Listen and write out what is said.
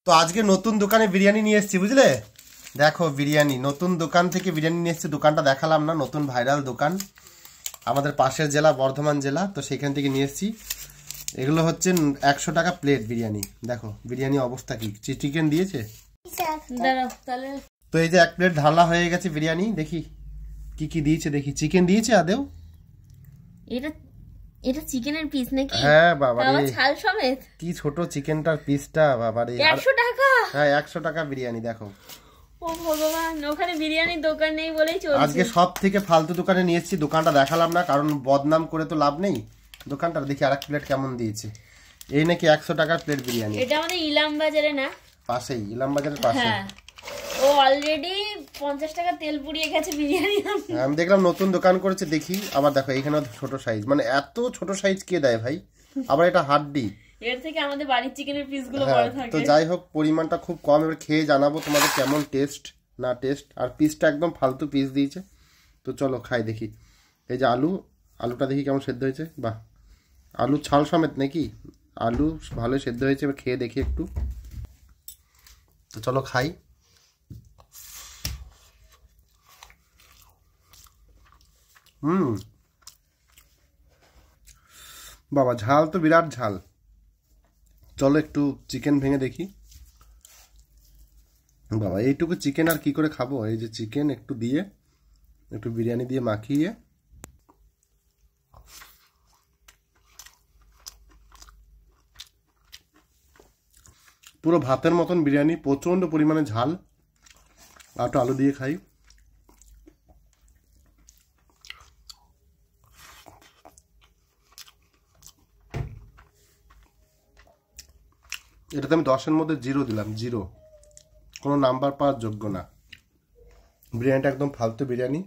তো আজকে নতুন দোকানে বিরিয়ানি নিয়ে এসেছি, বুঝলে? দেখো বিরিয়ানি, নতুন দোকান থেকে বিরিয়ানি নিয়ে এসেছি। দোকানটা দেখালাম না, নতুন ভাইরাল দোকান, আমাদের পাশের জেলা বর্ধমান জেলা। তো সেখান থেকে নিয়ে এসেছি। এগুলো হচ্ছে 100 টাকা প্লেট বিরিয়ানি। দেখো বিরিয়ানি অবস্থা কি, চিকেন দিয়েছে। তো এই যে 1 প্লেট ঢালা হয়ে গেছে বিরিয়ানি। দেখি কি কি দিয়েছে, দেখি। চিকেন দিয়েছে আদেও? এটা চিকেনের পিস নাকি? হ্যাঁ বাবা রে, ছাল সমেত। কি ছোট চিকেনটার পিসটা বাবা রে। 100 টাকা? হ্যাঁ 100 টাকা বিরিয়ানি। দেখো ও ভগবান, ওখানে বিরিয়ানির দোকান নেই বলেই চলছে। আজকে সব থেকে ফালতু দোকানে নিয়ে এসেছি। দোকানটা দেখালাম না, কারণ বদনাম করে তো লাভ নেই দোকানটা। দেখি আরেক প্লেট কেমন দিয়েছে। এই নাকি 100 টাকার প্লেট বিরিয়ানি। এটা আমাদের ইলাম বাজারে না? পাশেই, ইলাম বাজারের পাশে। হ্যাঁ, ও অলরেডি 50 টাকা তেল পুড়িয়ে গেছে বিরিয়ানি। আমি দেখলাম নতুন দোকান করেছে, দেখি। আবার দেখো এখানে ছোট সাইজ, মানে এত ছোট সাইজ কে দেয় ভাই? আবার এটা হাড্ডি, এর থেকে আমাদের বাড়ির চিকেনের পিসগুলো বড় থাকে। তো যাই হোক, পরিমাণটা খুব কম। এবার খেয়ে জানাবো তোমাদের কেমন টেস্ট না টেস্ট। আর পিসটা একদম ফালতু পিস দিয়েছে। তো চলো খাই দেখি। এই যে আলুটা দেখি কেমন সেদ্ধ হয়েছে। বাহ, আলু ছাল সমেত নাকি? আলু ভালোই সেদ্ধ হয়েছে। এবার খেয়ে দেখি একটু। তো চলো খাই। বাবা ঝাল তো বিরাট ঝাল। চলো একটু চিকেন ভেঙে দেখি। বাবা এইটুকু চিকেন আর কি করে খাবো? এই যে চিকেন একটু দিয়ে, একটু বিরিয়ানি দিয়ে মাখিয়ে। পুরো ভাতের মতন বিরিয়ানি, প্রচন্ড পরিমাণে ঝাল। আর একটু আলু দিয়ে খাই। এটাতে আমি 10-এর মধ্যে 0 দিলাম। 0, কোনো নাম্বার পাওয়ার যোগ্য না। বিরিয়ানিটা একদম ফালতু বিরিয়ানি।